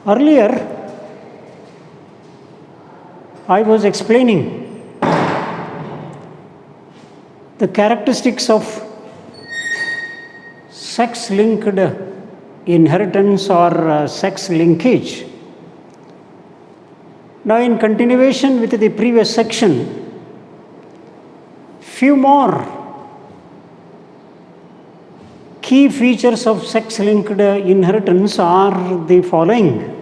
Earlier, I was explaining the characteristics of sex-linked inheritance or sex linkage. Now, in continuation with the previous section, few more key features of sex-linked inheritance are the following.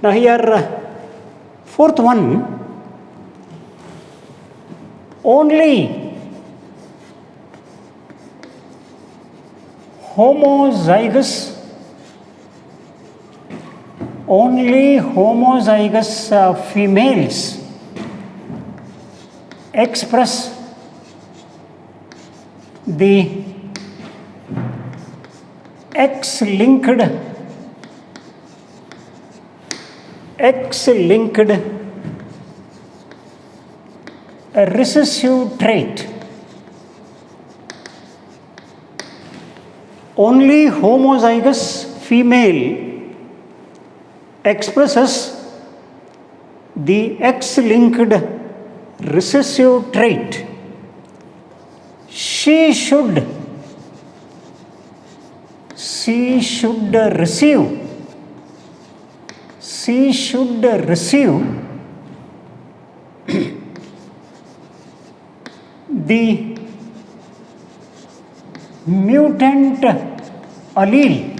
Now, here, fourth one, only homozygous females express the X-linked recessive trait. Only homozygous female expresses the X-linked recessive trait. She should receive the mutant allele.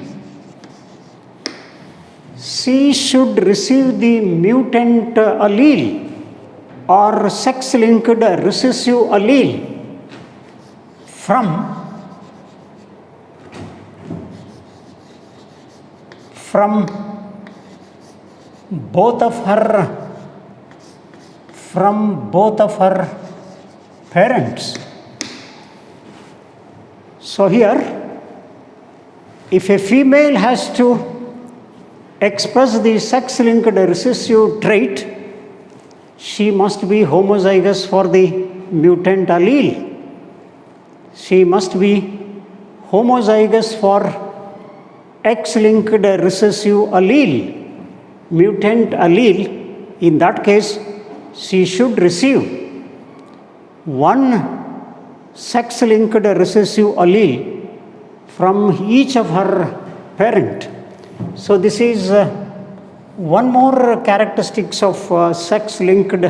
She should receive the mutant allele or sex-linked recessive allele from both of her parents. So here, if a female has to express the sex-linked recessive trait, she must be homozygous for the mutant allele. She must be homozygous for X-linked recessive allele, mutant allele. In that case, she should receive one sex-linked recessive allele from each of her parent. So this is one more characteristics of sex-linked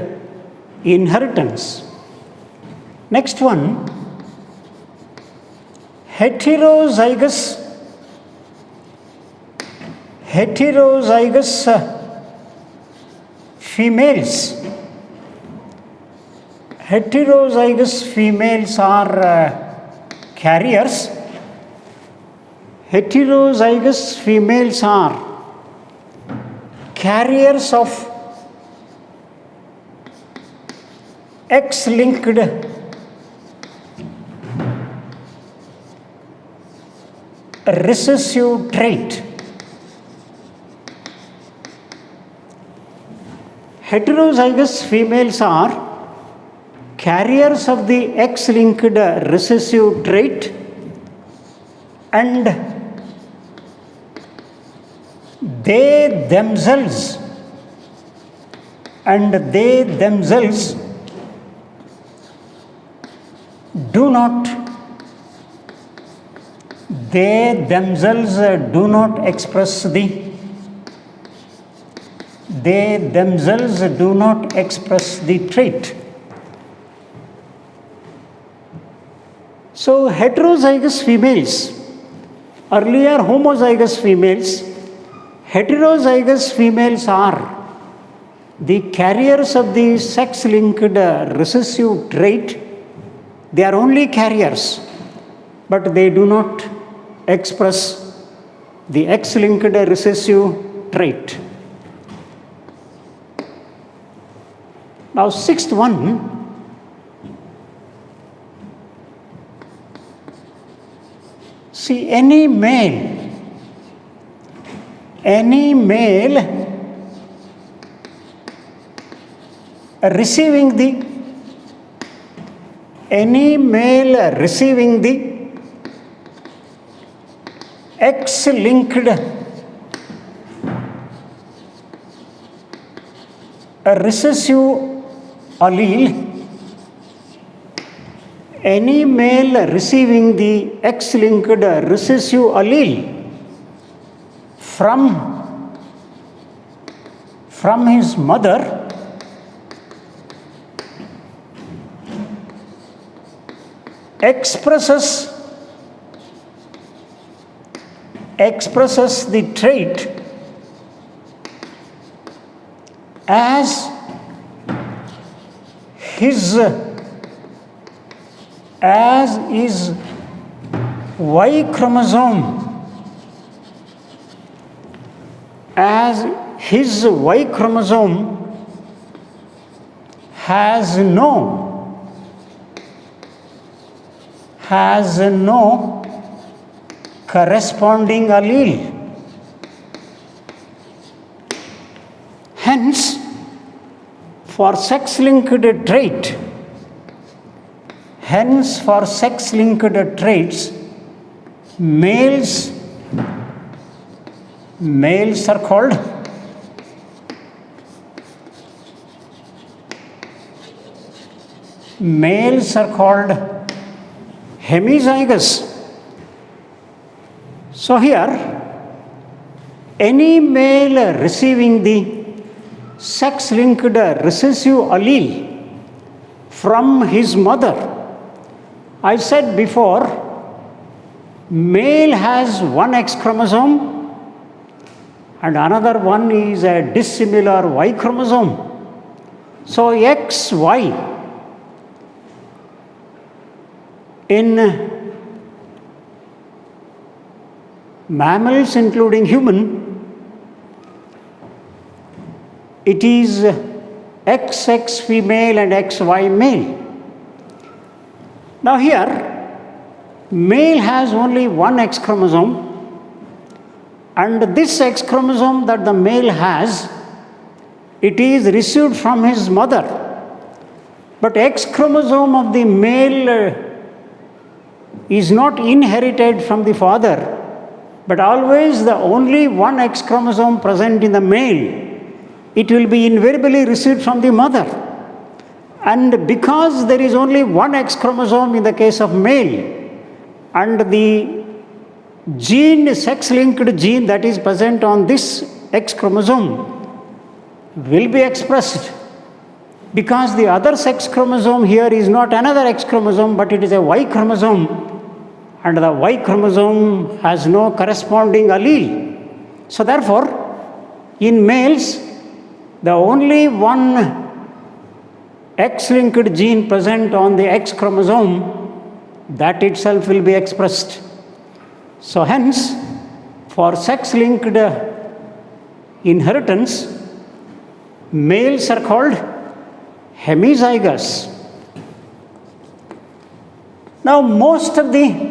inheritance. Next one, heterozygous females. Heterozygous females are carriers. Heterozygous females are carriers of X-linked recessive trait. Heterozygous females are carriers of the X-linked recessive trait, and they themselves do not express the trait. So heterozygous females, earlier homozygous females, heterozygous females are the carriers of the sex-linked recessive trait. They are only carriers, but they do not express the X-linked recessive trait. Now, sixth one, see, any male receiving the X-linked a recessive allele, any male receiving the X-linked recessive allele from his mother expresses the trait as his Y chromosome, as his Y chromosome has no corresponding allele. Hence, for sex-linked traits, males are called hemizygous. So here, any male receiving the sex-linked recessive allele from his mother, I said before, male has one X chromosome and another one is a dissimilar Y chromosome. So XY in mammals including human, it is XX female and XY male. Now here, male has only one X chromosome, and this X chromosome that the male has, it is received from his mother. But X chromosome of the male is not inherited from the father, but always the only one X chromosome present in the male, it will be invariably received from the mother. And because there is only one X chromosome in the case of male, and the gene, sex-linked gene that is present on this X chromosome will be expressed, because the other sex chromosome here is not another X chromosome, but it is a Y chromosome, and the Y chromosome has no corresponding allele. So therefore, in males, the only one X-linked gene present on the X chromosome, that itself will be expressed. So hence, for sex-linked inheritance, males are called hemizygous. Now most of the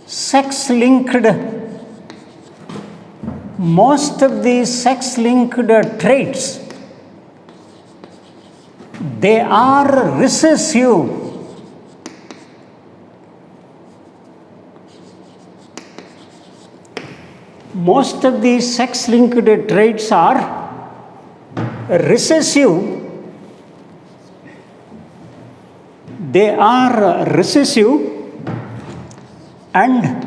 sex-linked traits, they are recessive. Most of these sex-linked traits are recessive. They are recessive and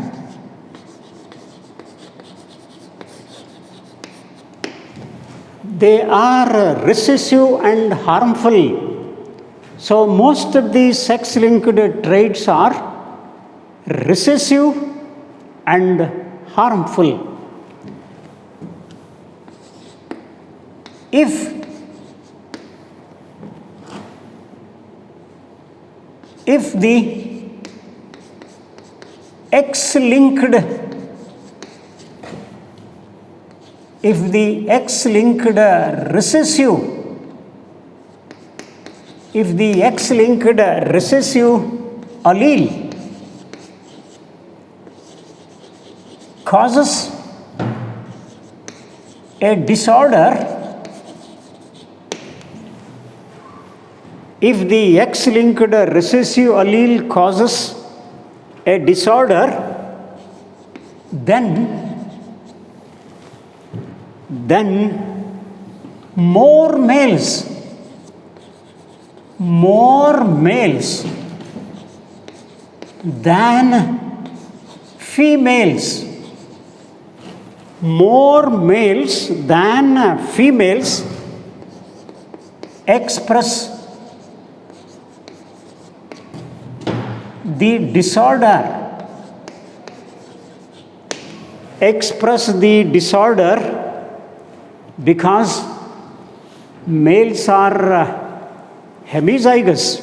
harmful. So most of these sex-linked traits are recessive and harmful. If the X-linked recessive allele causes a disorder, if the X-linked recessive allele causes a disorder, then more males than females, express the disorder because males are hemizygous.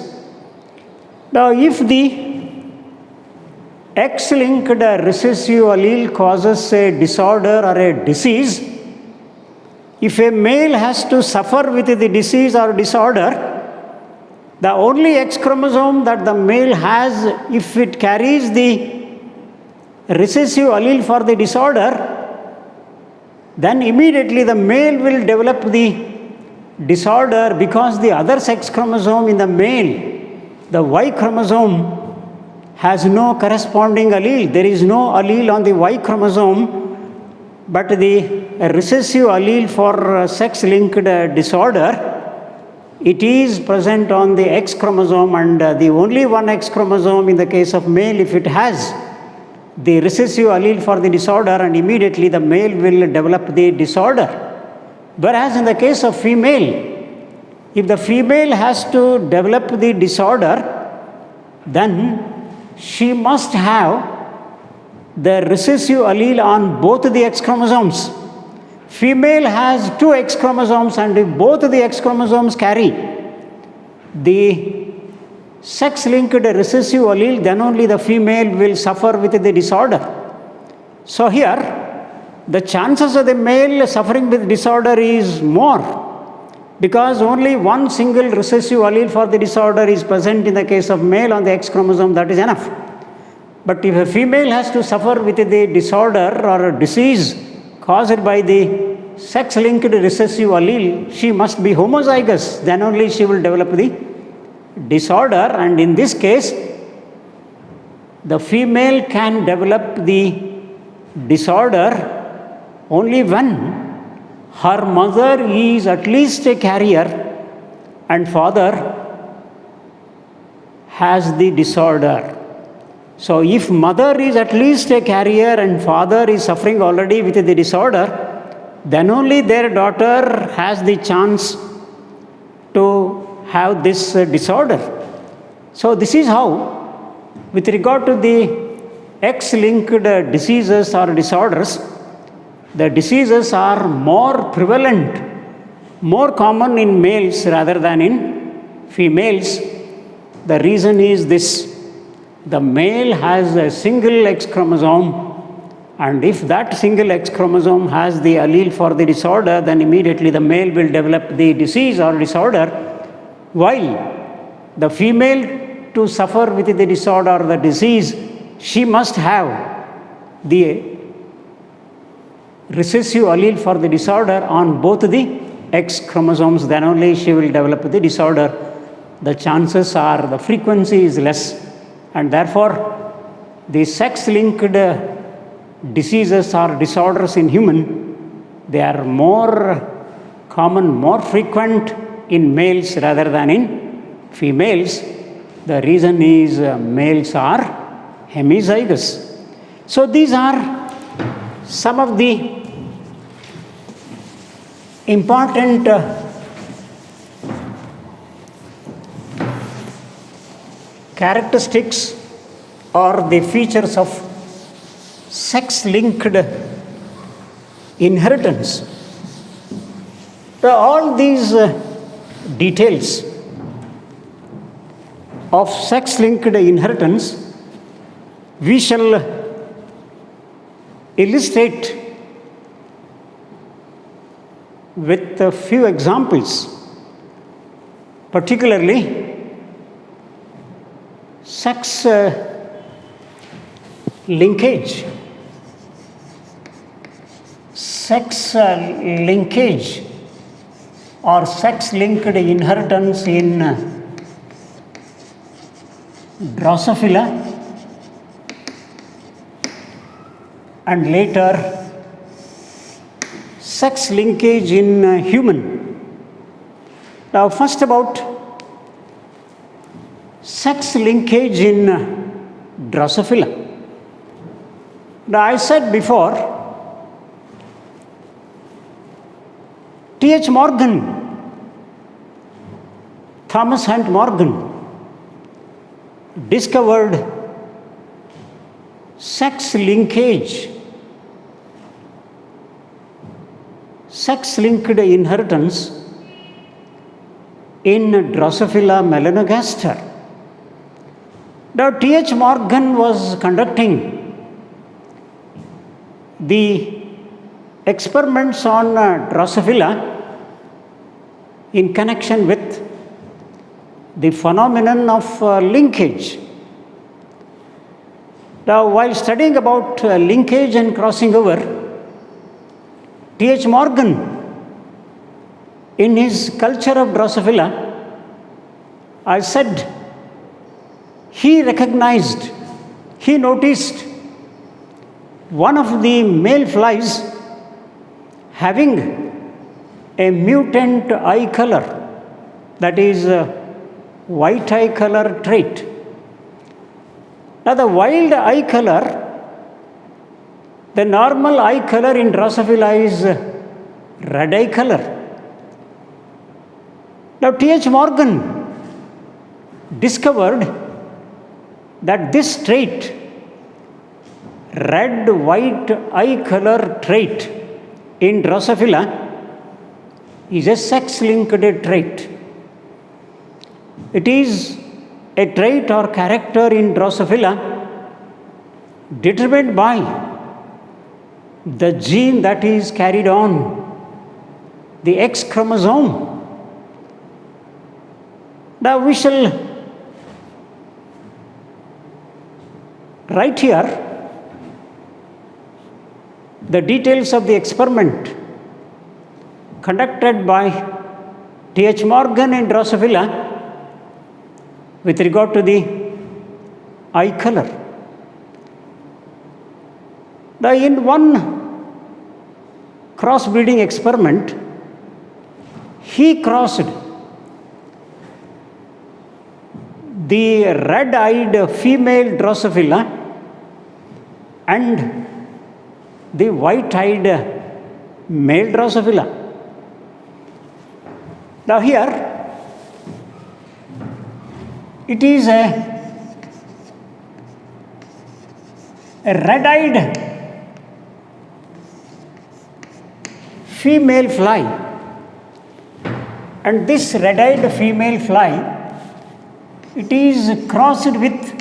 Now, if the X-linked recessive allele causes a disorder or a disease, if a male has to suffer with the disease or disorder, the only X chromosome that the male has, if it carries the recessive allele for the disorder, then immediately the male will develop the disorder because the other sex chromosome in the male, the Y chromosome, has no corresponding allele. There is no allele on the Y chromosome, but the recessive allele for sex-linked disorder, it is present on the X chromosome, and the only one X chromosome in the case of male, if it has the recessive allele for the disorder, and immediately the male will develop the disorder. Whereas in the case of female, if the female has to develop the disorder, then she must have the recessive allele on both the X chromosomes. Female has 2 X chromosomes, and if both the X chromosomes carry the sex-linked recessive allele, then only the female will suffer with the disorder. So here, the chances of the male suffering with disorder is more, because only one single recessive allele for the disorder is present in the case of male on the X chromosome. That is enough. But if a female has to suffer with the disorder or a disease caused by the sex-linked recessive allele, she must be homozygous. Then only she will develop the disorder, and in this case, the female can develop the disorder only when her mother is at least a carrier and father has the disorder. So, if mother is at least a carrier and father is suffering already with the disorder, then only their daughter has the chance to have this disorder. So, this is how, with regard to the X-linked diseases or disorders, the diseases are more prevalent, more common in males rather than in females. The reason is this: the male has a single X chromosome, and if that single X chromosome has the allele for the disorder, then immediately the male will develop the disease or disorder, while the female, to suffer with the disorder or the disease, she must have the recessive allele for the disorder on both the X chromosomes, then only she will develop the disorder. The chances are, the frequency is less, and therefore the sex-linked diseases or disorders in human, they are more common, more frequent in males rather than in females. The reason is males are hemizygous. So these are some of the important characteristics or the features of sex-linked inheritance. So all these details of sex-linked inheritance we shall illustrate with a few examples, particularly sex linkage. Sex linkage or sex-linked inheritance in Drosophila and later sex linkage in human. Now, first about sex linkage in Drosophila. Now, I said before, T.H. Morgan, Thomas Hunt Morgan, discovered sex linkage, sex-linked inheritance in Drosophila melanogaster. Now, T.H. Morgan was conducting the experiments on Drosophila in connection with the phenomenon of linkage. Now, while studying about linkage and crossing over, T.H. Morgan, in his Culture of Drosophila, I said he recognized, he noticed one of the male flies having a mutant eye color, that is white eye color trait. Now, the wild eye color, the normal eye color in Drosophila is red eye color. Now, T.H. Morgan discovered that this trait, red white eye color trait in Drosophila, is a sex-linked trait. It is a trait or character in Drosophila determined by the gene that is carried on the X chromosome. Now, we shall write here the details of the experiment conducted by T.H. Morgan in Drosophila with regard to the eye color. Now, in one crossbreeding experiment, he crossed the red-eyed female Drosophila and the white-eyed male Drosophila. Now, here it is a red-eyed female fly, and this red-eyed female fly, it is crossed with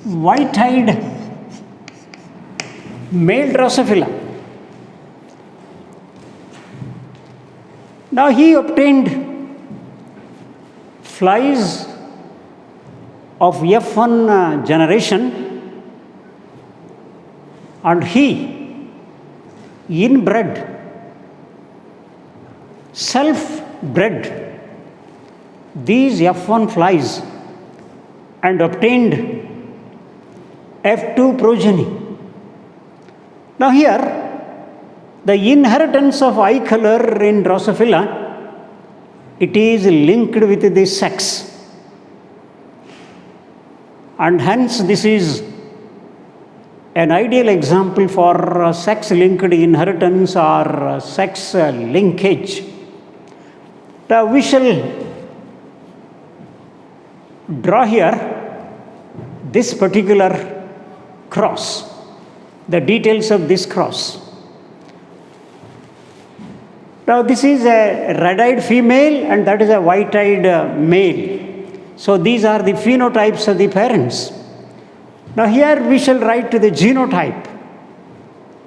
white-eyed male Drosophila. Now, he obtained flies of F1 generation, and he inbred, self-bred these F1 flies and obtained F2 progeny. Now, here the inheritance of eye color in Drosophila, it is linked with the sex, and hence this is an ideal example for sex-linked inheritance or sex linkage. Now, we shall draw here this particular cross, the details of this cross. Now, this is a red-eyed female and that is a white-eyed male. So, these are the phenotypes of the parents. Now, here we shall write the genotype.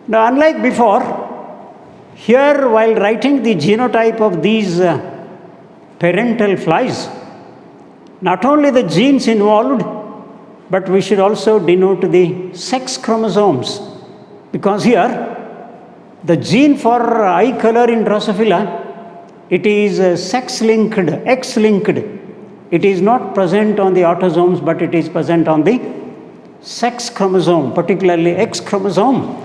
Now, unlike before, here while writing the genotype of these parental flies, not only the genes involved, but we should also denote the sex chromosomes, because here the gene for eye color in Drosophila, it is sex-linked, X-linked. It is not present on the autosomes, but it is present on the sex chromosome, particularly X chromosome.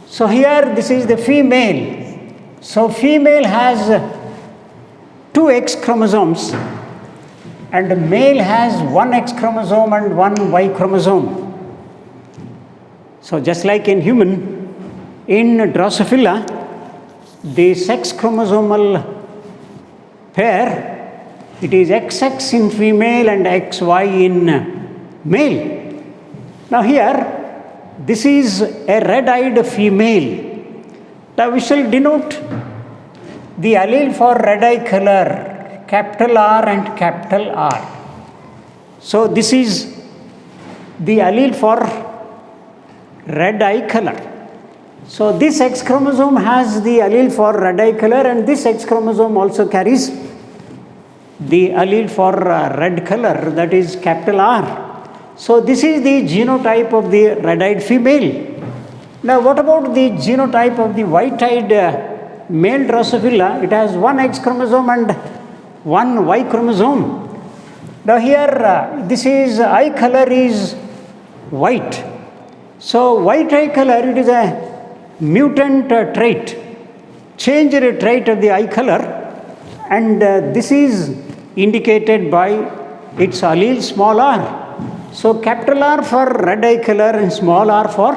So here this is the female. So female has 2 X chromosomes and the male has 1 X chromosome and 1 Y chromosome. So just like in human, in Drosophila, the sex chromosomal pair, it is XX in female and XY in male. Now here, this is a red-eyed female. Now we shall denote the allele for red-eye color, capital R and capital R. So this is the allele for red eye color. So this X chromosome has the allele for red eye color, and this X chromosome also carries the allele for red color, that is capital R. So this is the genotype of the red-eyed female. Now what about the genotype of the white-eyed male Drosophila? It has 1 X chromosome and 1 Y chromosome. Now here this is eye color is white. So white eye color, it is a mutant trait, changed trait of the eye color, and this is indicated by its allele small r. So capital R for red eye color and small r for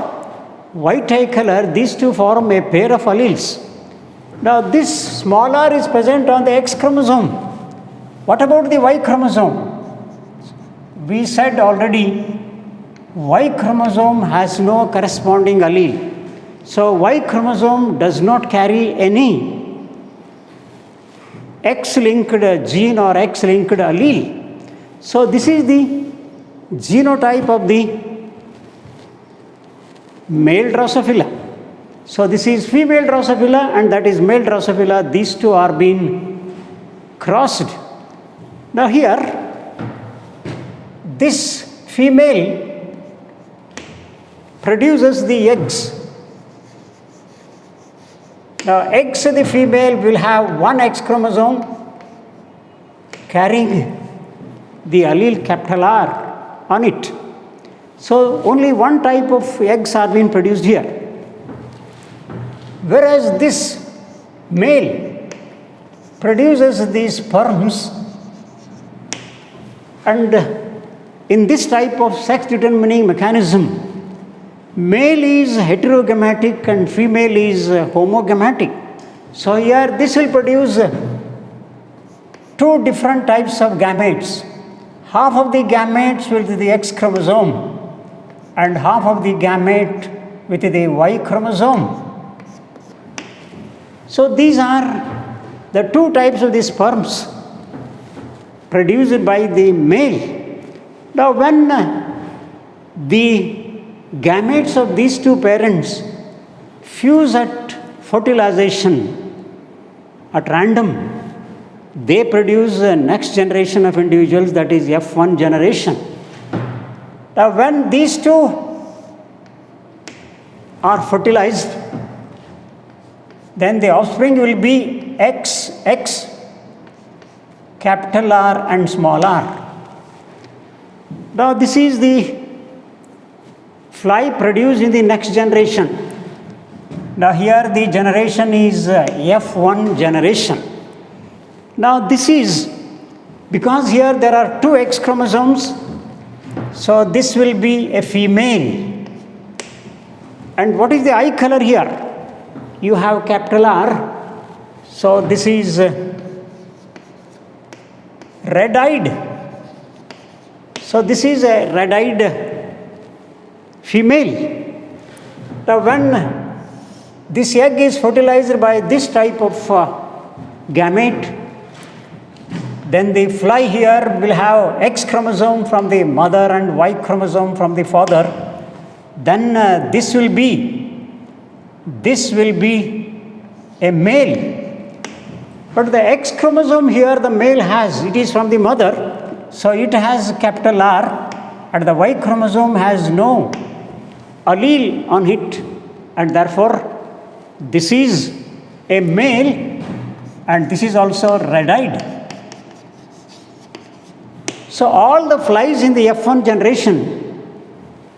white eye color, these two form a pair of alleles. Now this small r is present on the X chromosome. What about the Y chromosome? We said already Y chromosome has no corresponding allele. So Y chromosome does not carry any X-linked gene or X-linked allele. So this is the genotype of the male Drosophila. So this is female Drosophila and that is male Drosophila. These two are being crossed. Now here, this female produces the eggs. Now eggs of the female will have 1 X chromosome carrying the allele capital R on it. So only one type of eggs are being produced here. Whereas this male produces these sperms, and in this type of sex determining mechanism, male is heterogametic and female is homogametic. So here this will produce 2 different types of gametes. Half of the gametes with the X chromosome and half of the gamete with the Y chromosome. So these are the 2 types of the sperms produced by the male. Now when the gametes of these 2 parents fuse at fertilization at random, they produce a next generation of individuals, that is F1 generation. Now when these 2 are fertilized, then the offspring will be XX, capital R and small r. Now this is the fly produced in the next generation. Now here the generation is F1 generation. Now this is, because here there are 2 X chromosomes, so this will be a female. And what is the eye color here? You have capital R, so this is red-eyed. So this is a red-eyed female. Now when this egg is fertilized by this type of gamete, then the fly here will have X chromosome from the mother and Y chromosome from the father. Then this will be a male. But the X chromosome here the male has, it is from the mother, so it has capital R, and the Y chromosome has no allele on it, and therefore this is a male and this is also red-eyed. So all the flies in the F1 generation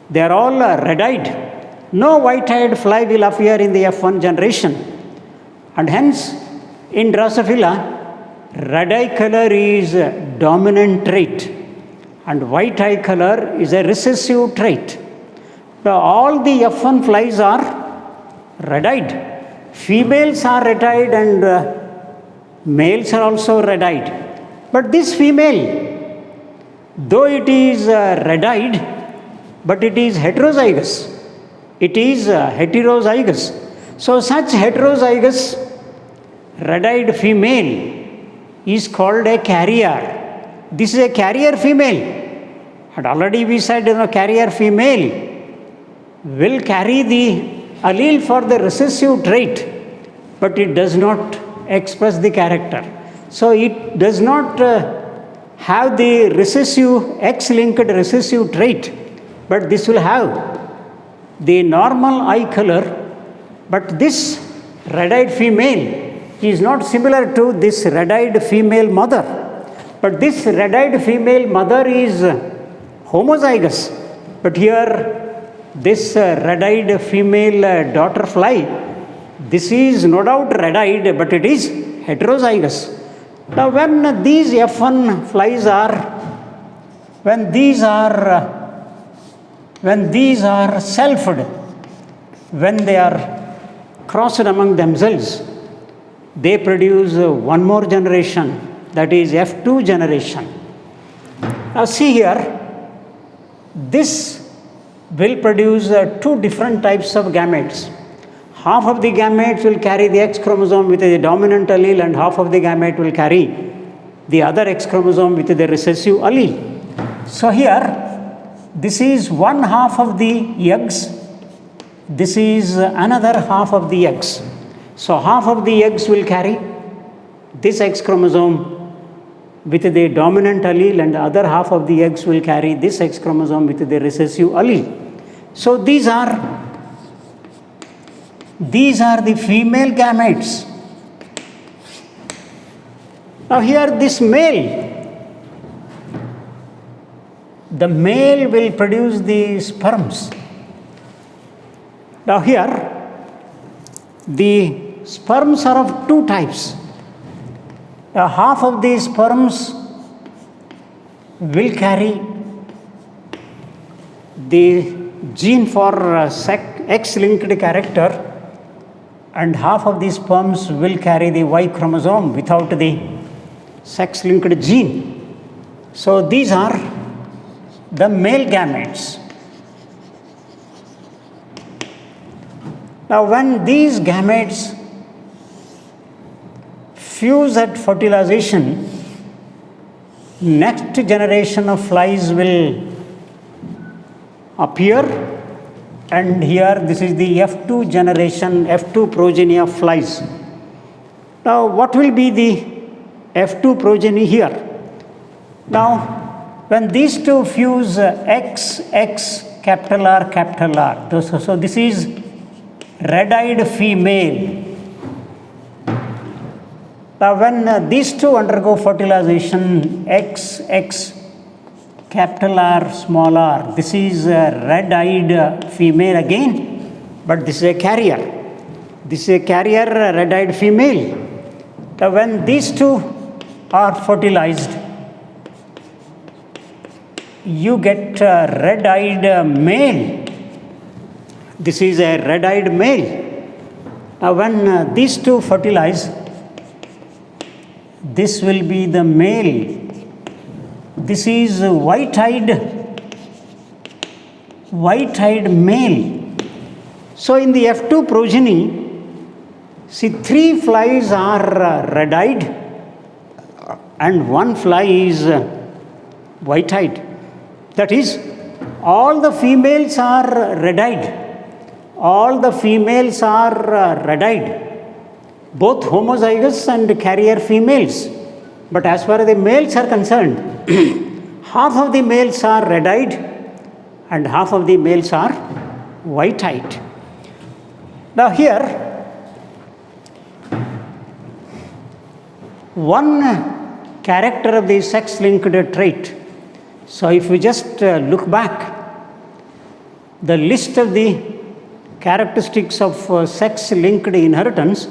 They are all red-eyed. No white-eyed fly will appear in the F1 generation. And hence, in Drosophila, red-eye color is a dominant trait and white-eye color is a recessive trait. Now, all the F1 flies are red-eyed. Females are red-eyed and males are also red-eyed. But this female, though it is red-eyed, but it is heterozygous. It is heterozygous. So such heterozygous red-eyed female is called a carrier. This is a carrier female. And already we said, carrier female will carry the allele for the recessive trait, but it does not express the character. So it does not have the recessive, X-linked recessive trait, but this will have the normal eye color. But this red-eyed female is not similar to this red-eyed female mother. But this red-eyed female mother is homozygous. But here, this red-eyed female daughter fly, this is no doubt red-eyed, but it is heterozygous. Now, when these F1 flies are, when these are selfed, when they are crossed among themselves, they produce one more generation, that is F2 generation. Now, see here, this will produce two different types of gametes. Half of the gametes will carry the X chromosome with the dominant allele and half of the gamete will carry the other X chromosome with the recessive allele. So here, this is one half of the eggs, this is another half of the eggs. So half of the eggs will carry this X chromosome with the dominant allele and the other half of the eggs will carry this X chromosome with the recessive allele. So these are the female gametes. Now here this male, the male will produce the sperms. Now here, the sperms are of two types. Half of the sperms will carry the gene for X-linked character and half of the sperms will carry the Y chromosome without the sex-linked gene. So these are the male gametes. Now when these gametes fuse at fertilization, next generation of flies will appear, and here this is the F2 generation, F2 progeny of flies. Now what will be the F2 progeny here? Now when these two fuse X, X, capital R, capital R. So this is red-eyed female. Now when these two undergo fertilization, X, X, capital R, small r, this is a red-eyed female again, but this is a carrier. This is a carrier red-eyed female. Now when these two are fertilized, you get a red-eyed male. This is a red-eyed male. Now when these two fertilize, this will be the male. This is white-eyed male. So in the F2 progeny, see, 3 flies are red-eyed and 1 fly is white-eyed. That is, all the females are red-eyed. All the females are red-eyed, both homozygous and carrier females. But as far as the males are concerned, half of the males are red-eyed and half of the males are white-eyed. Now here, one character of the sex-linked trait. So if we just look back, the list of the characteristics of sex-linked inheritance.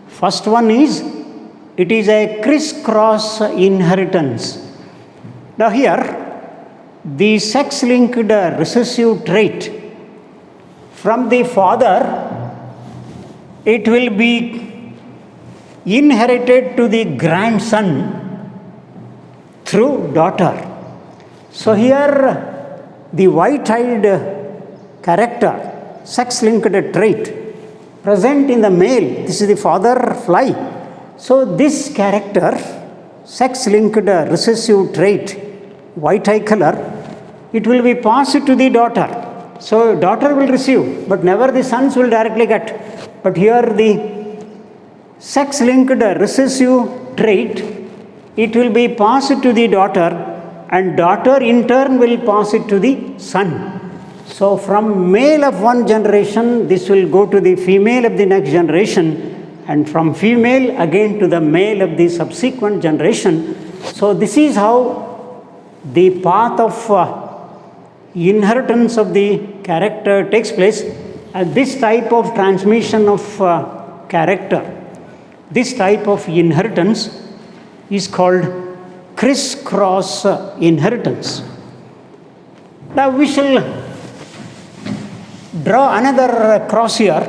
First one is, it is a crisscross inheritance. Now here, the sex-linked recessive trait from the father, it will be inherited to the grandson through daughter. So here, the white-eyed character, sex-linked trait present in the male, this is the father fly. So this character, sex-linked recessive trait, white eye color, it will be passed to the daughter. So daughter will receive, but never the sons will directly get. But here the sex-linked recessive trait, it will be passed to the daughter, and daughter in turn will pass it to the son. So from male of one generation, this will go to the female of the next generation, and from female again to the male of the subsequent generation. So this is how the path of inheritance of the character takes place. And this type of transmission of character, this type of inheritance is called crisscross inheritance. Now we shall draw another cross here,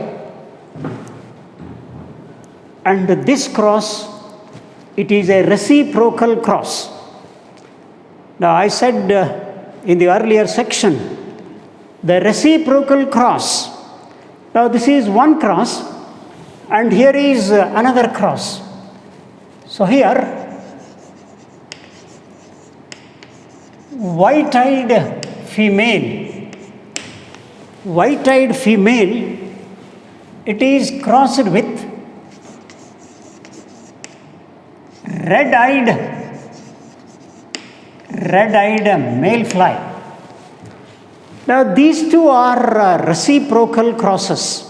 and this cross, it is a reciprocal cross. Now I said in the earlier section, the reciprocal cross. Now this is one cross, and here is another cross. So here, white-eyed female, it is crossed with red-eyed male fly. Now these two are reciprocal crosses.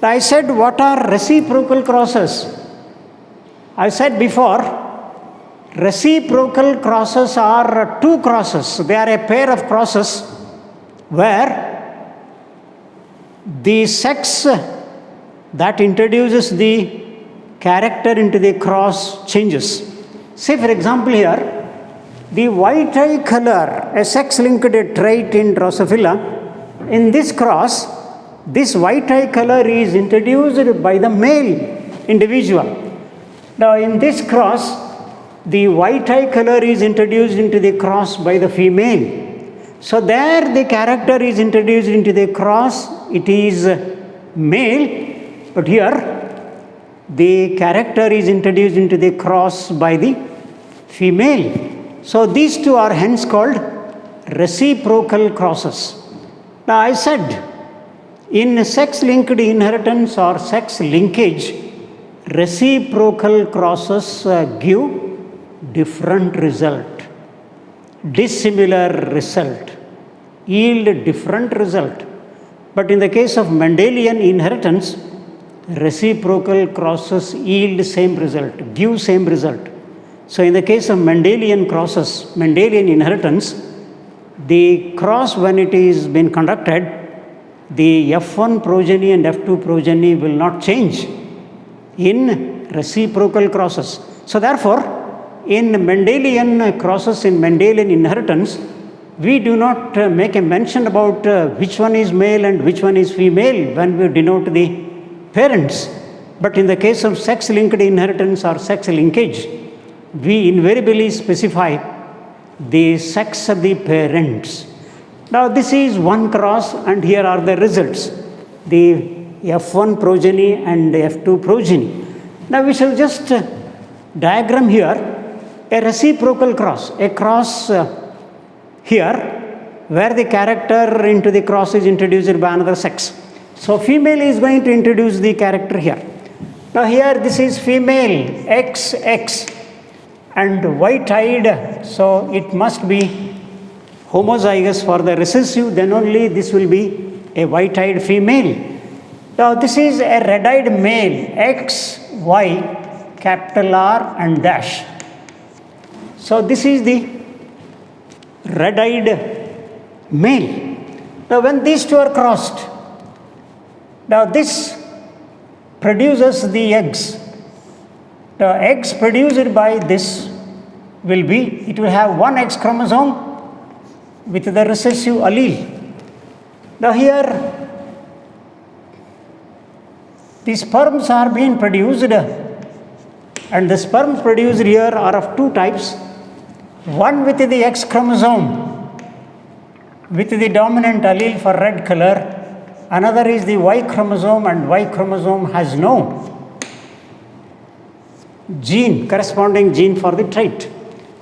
I said, what are reciprocal crosses? I said before, reciprocal crosses are two crosses. They are a pair of crosses where the sex that introduces the character into the cross changes. Say for example here, the white eye color, a sex-linked trait in Drosophila, in this cross, this white eye color is introduced by the male individual. Now in this cross, the white eye color is introduced into the cross by the female. So there the character is introduced into the cross, it is male, but here the character is introduced into the cross by the female. So these two are hence called reciprocal crosses. Now I said, in sex-linked inheritance or sex linkage, reciprocal crosses give different result, dissimilar result, yield different result. But in the case of Mendelian inheritance, reciprocal crosses yield same result, give same result. So in the case of Mendelian crosses, Mendelian inheritance, the cross when it is been conducted, the F1 progeny and F2 progeny will not change in reciprocal crosses. So therefore, in Mendelian crosses, in Mendelian inheritance, we do not make a mention about which one is male and which one is female when we denote the parents. But in the case of sex-linked inheritance or sex linkage, we invariably specify the sex of the parents. Now this is one cross, and here are the results, the F1 progeny and F2 progeny. Now we shall just diagram here a reciprocal cross, a cross here where the character into the cross is introduced by another sex. So female is going to introduce the character here. Now here this is female XX and white-eyed, so it must be homozygous for the recessive, then only this will be a white-eyed female. Now this is a red-eyed male, X, Y, capital R and dash. So this is the red-eyed male. Now when these two are crossed, now this produces the eggs. The eggs produced by this it will have one X chromosome with the recessive allele. Now here, the sperms are being produced, and the sperms produced here are of two types. One with the X chromosome with the dominant allele for red color, another is the Y chromosome, and Y chromosome has no corresponding gene for the trait.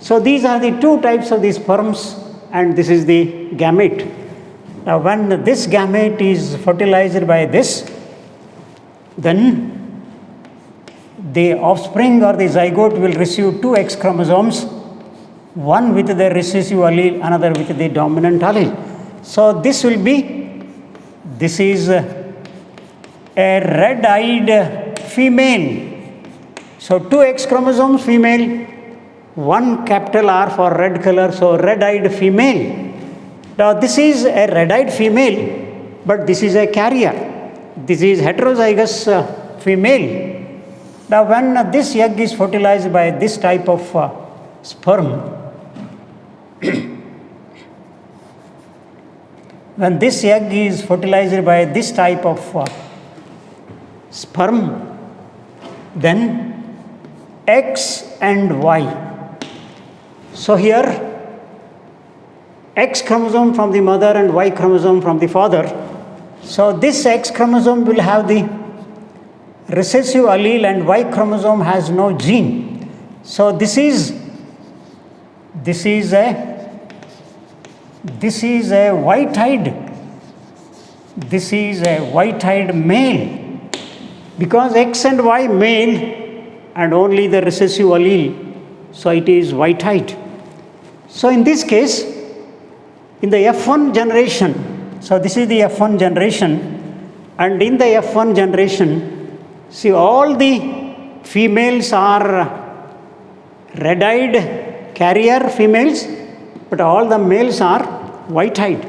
So these are the two types of the sperms, and this is the gamete. Now when this gamete is fertilized by this, then the offspring or the zygote will receive two X chromosomes, one with the recessive allele, another with the dominant allele. So this is a red-eyed female. So two X chromosomes female, one capital R for red color, so red-eyed female. Now this is a red-eyed female, but this is a carrier. This is heterozygous female. Now when this egg is fertilized by this type of sperm, when this egg is fertilized by this type of sperm, then X and Y. So here X chromosome from the mother and Y chromosome from the father. So this X chromosome will have the recessive allele and Y chromosome has no gene. So this is a white-eyed male, because X and Y male and only the recessive allele, so it is white-eyed. So in this case, in the F1 generation, so this is the F1 generation, and in the F1 generation, see all the females are red-eyed carrier females, but all the males are white-eyed.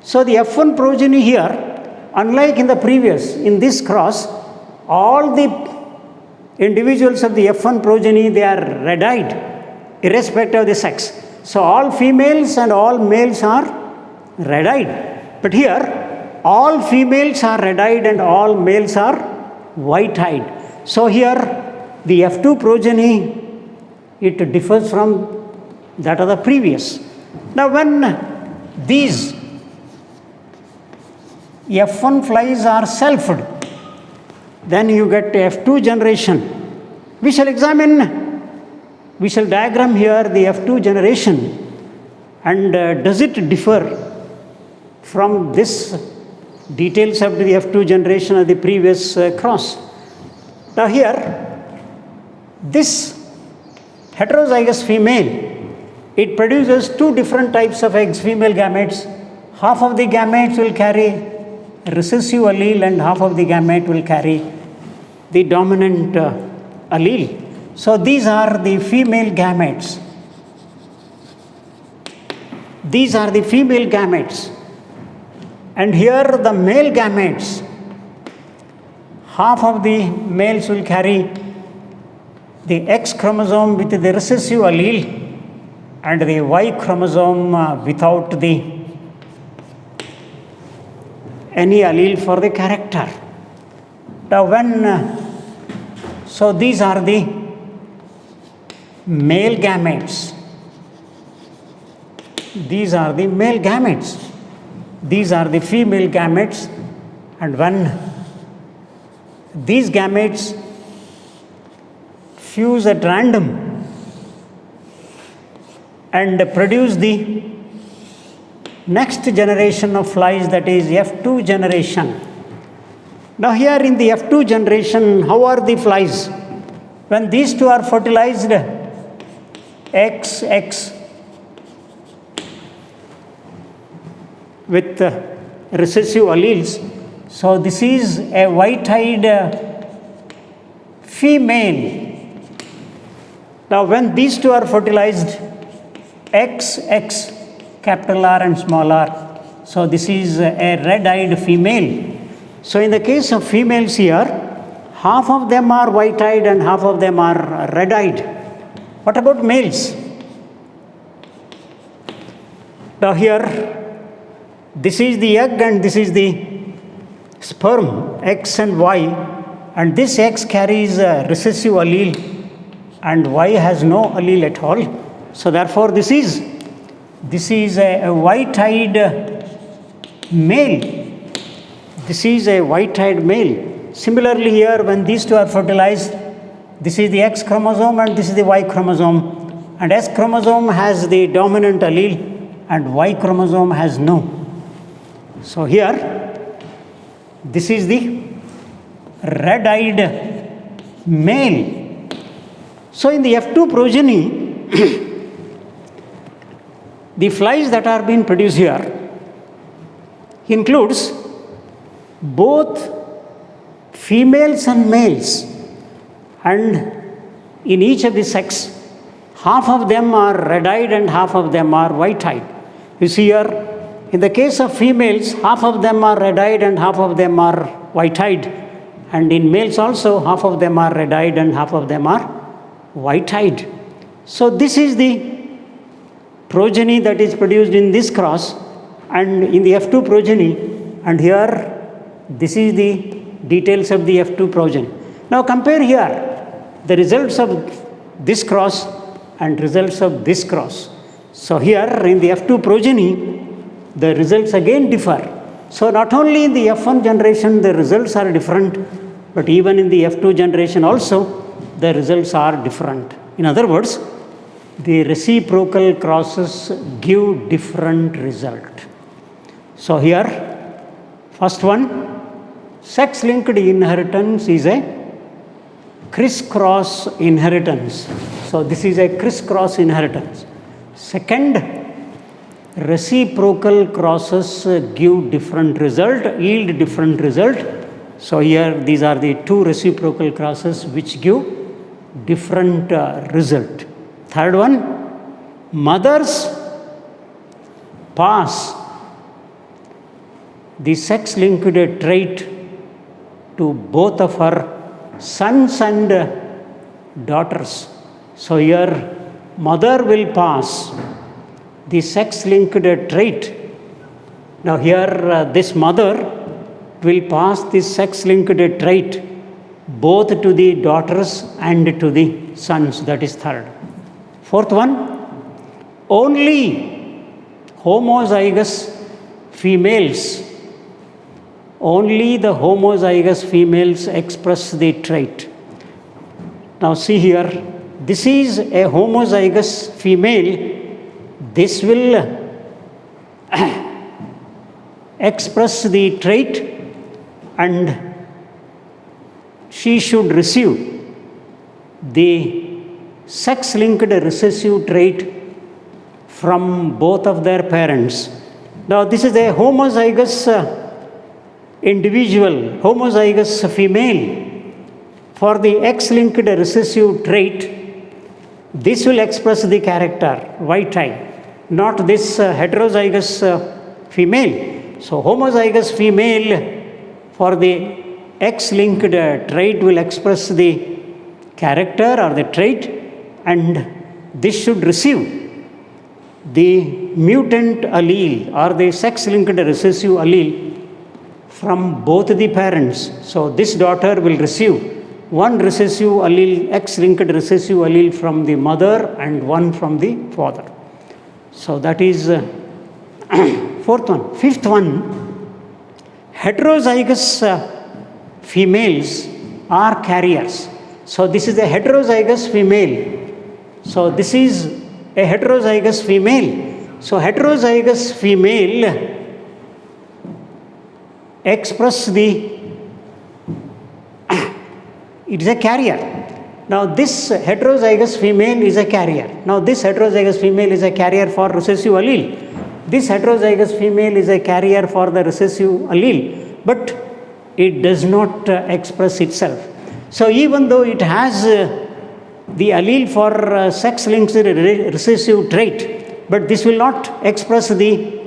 So the F1 progeny here, unlike in the previous, in this cross, all the individuals of the F1 progeny, they are red-eyed, irrespective of the sex. So all females and all males are red-eyed. But here, all females are red-eyed and all males are white-eyed. So here, the F2 progeny, it differs from that of the previous. Now when these F1 flies are selfed, then you get F2 generation. We shall diagram here the F2 generation, and does it differ from this details of the F2 generation of the previous cross. Now here, this heterozygous female, it produces two different types of X female gametes. Half of the gametes will carry recessive allele and half of the gamete will carry the dominant allele. So these are the female gametes. These are the female gametes. And here the male gametes, half of the males will carry the X chromosome with the recessive allele and the Y chromosome without any allele for the character. Now so these are the male gametes. These are the male gametes. These are the female gametes, and when these gametes fuse at random and produce the next generation of flies, that is F2 generation. Now here in the F2 generation, how are the flies? When these two are fertilized, XX with recessive alleles. So this is a white-eyed female. Now when these two are fertilized, XX, capital R and small r, So this is a red-eyed female. So in the case of females here, half of them are white-eyed and half of them are red-eyed. What about males? Now here, this is the egg and this is the sperm, X and Y, and this X carries a recessive allele and Y has no allele at all. So therefore this is a white-eyed male. This is a white-eyed male. Similarly here, when these two are fertilized, this is the X chromosome and this is the Y chromosome, and S chromosome has the dominant allele and Y chromosome has no. So here, this is the red-eyed male. So in the F2 progeny, the flies that are being produced here includes both females and males, and in each of the sex, half of them are red-eyed and half of them are white-eyed. You see here, in the case of females, half of them are red-eyed and half of them are white-eyed, and in males also, half of them are red-eyed and half of them are white-eyed. So this is the progeny that is produced in this cross and in the F2 progeny, and here this is the details of the F2 progeny. Now compare here the results of this cross and results of this cross. So here in the F2 progeny, the results again differ. So not only in the F1 generation the results are different, but even in the F2 generation also the results are different. In other words, the reciprocal crosses give different result. So here, first one, sex-linked inheritance is a crisscross inheritance. So this is a crisscross inheritance. Second, reciprocal crosses give different result, yield different result. So here these are the two reciprocal crosses which give different result. Third one, mothers pass the sex-linked trait to both of her sons and daughters. So here mother will pass the sex-linked trait. Now here this mother will pass this sex-linked trait both to the daughters and to the sons. That is third. Fourth one, only homozygous females, only the homozygous females express the trait. Now see here, this is a homozygous female. This will express the trait and she should receive the sex-linked recessive trait from both of their parents. Now this is a homozygous individual, homozygous female. For the X-linked recessive trait, this will express the character, white-eye, not this heterozygous female. So homozygous female for the X-linked trait will express the character or the trait, and this should receive the mutant allele or the sex-linked recessive allele from both the parents. So this daughter will receive one recessive allele, X-linked recessive allele from the mother and one from the father. So that is fourth one. Fifth one, heterozygous females are carriers. So this is a heterozygous female. So this is a heterozygous female. So heterozygous female express the, it is a carrier. Now this heterozygous female is a carrier. Now this heterozygous female is a carrier for recessive allele. This heterozygous female is a carrier for the recessive allele, but it does not express itself. So even though it has the allele for sex-linked recessive trait, but this will not express the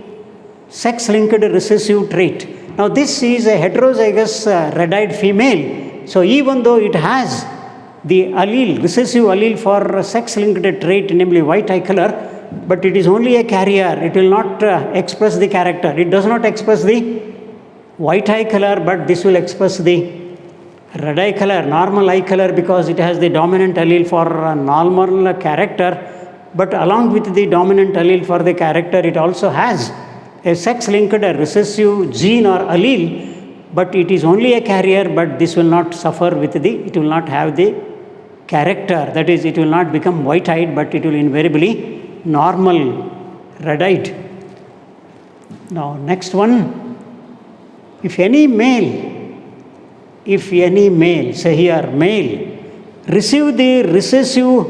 sex-linked recessive trait. Now this is a heterozygous red-eyed female. So even though it has the allele, recessive allele for sex-linked trait, namely white eye color, but it is only a carrier. It will not express the character. It does not express the white eye color, but this will express the red eye color, normal eye color, because it has the dominant allele for normal character. But along with the dominant allele for the character, it also has a sex-linked recessive gene or allele, but it is only a carrier, but this will not suffer with it will not have the character. That is, it will not become white-eyed, but it will invariably normal red-eyed. Now, next one, if any male, say here, male, receive the recessive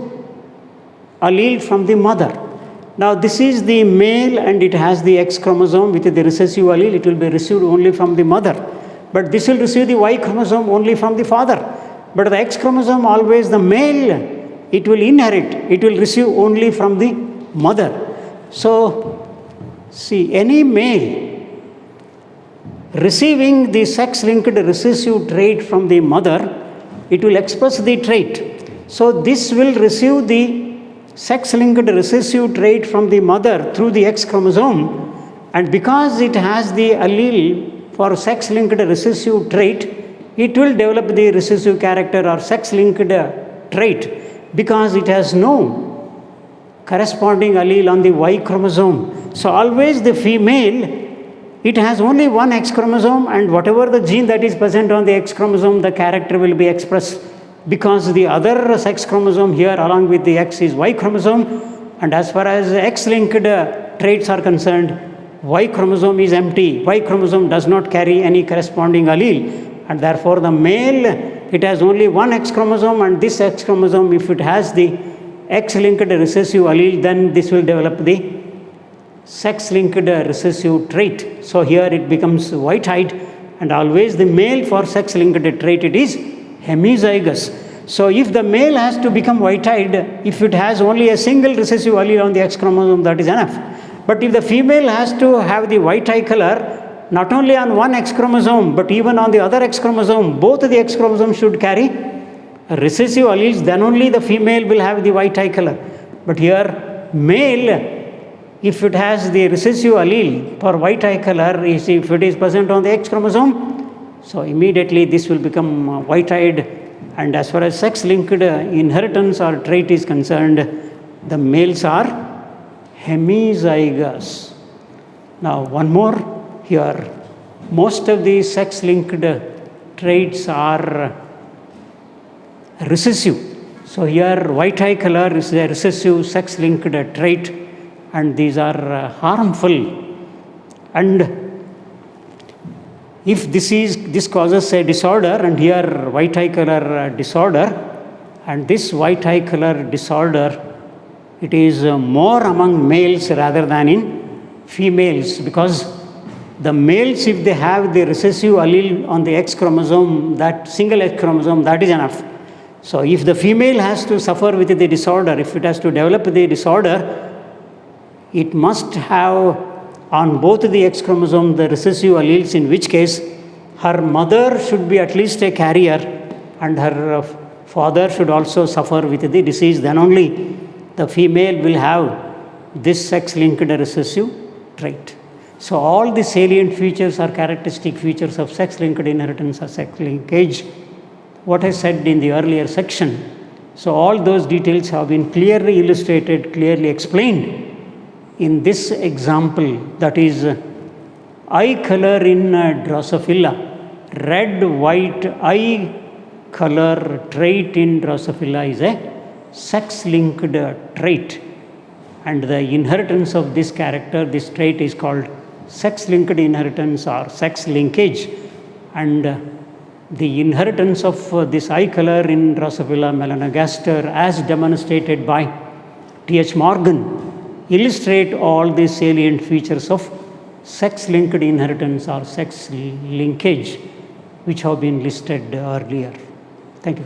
allele from the mother. Now this is the male and it has the X chromosome with the recessive allele. It will be received only from the mother. But this will receive the Y chromosome only from the father. But the X chromosome, always the male, it will inherit. It will receive only from the mother. So, see, any male receiving the sex-linked recessive trait from the mother, it will express the trait. So this will receive the sex-linked recessive trait from the mother through the X chromosome, and because it has the allele for sex-linked recessive trait, it will develop the recessive character or sex-linked trait because it has no corresponding allele on the Y chromosome. So always the female, it has only one X chromosome, and whatever the gene that is present on the X chromosome, the character will be expressed, because the other sex chromosome here along with the X is Y chromosome, and as far as X-linked traits are concerned, Y chromosome is empty. Y chromosome does not carry any corresponding allele, and therefore the male, it has only one X chromosome, and this X chromosome, if it has the X-linked recessive allele, then this will develop the sex-linked recessive trait. So here it becomes white-eyed, and always the male for sex-linked trait, it is hemizygous. So if the male has to become white-eyed, if it has only a single recessive allele on the X chromosome, that is enough. But if the female has to have the white eye color, not only on one X chromosome, but even on the other X chromosome, both the X chromosomes should carry recessive alleles, then only the female will have the white eye color. But here, male, if it has the recessive allele for white eye color, if it is present on the X chromosome, so immediately this will become white-eyed, and as far as sex-linked inheritance or trait is concerned, the males are hemizygous. Now one more here, most of the sex-linked traits are recessive. So here white eye color is a recessive sex-linked trait, and these are harmful. And if this causes a disorder, and here white eye color disorder, and this white eye color disorder, it is more among males rather than in females, because the males, if they have the recessive allele on the X chromosome, that single X chromosome, that is enough. So if the female has to suffer with the disorder, if it has to develop the disorder, it must have on both the X chromosome the recessive alleles, in which case her mother should be at least a carrier and her father should also suffer with the disease. Then only the female will have this sex-linked recessive trait. So all the salient features or characteristic features of sex-linked inheritance or sex linkage, what I said in the earlier section. So all those details have been clearly illustrated, clearly explained in this example, that is eye color in Drosophila. Red, white eye color trait in Drosophila is a sex-linked trait, and the inheritance of this character, this trait is called sex-linked inheritance or sex linkage, and the inheritance of this eye color in Drosophila melanogaster, as demonstrated by T.H. Morgan, illustrate all the salient features of sex-linked inheritance or sex linkage, which have been listed earlier. Thank you.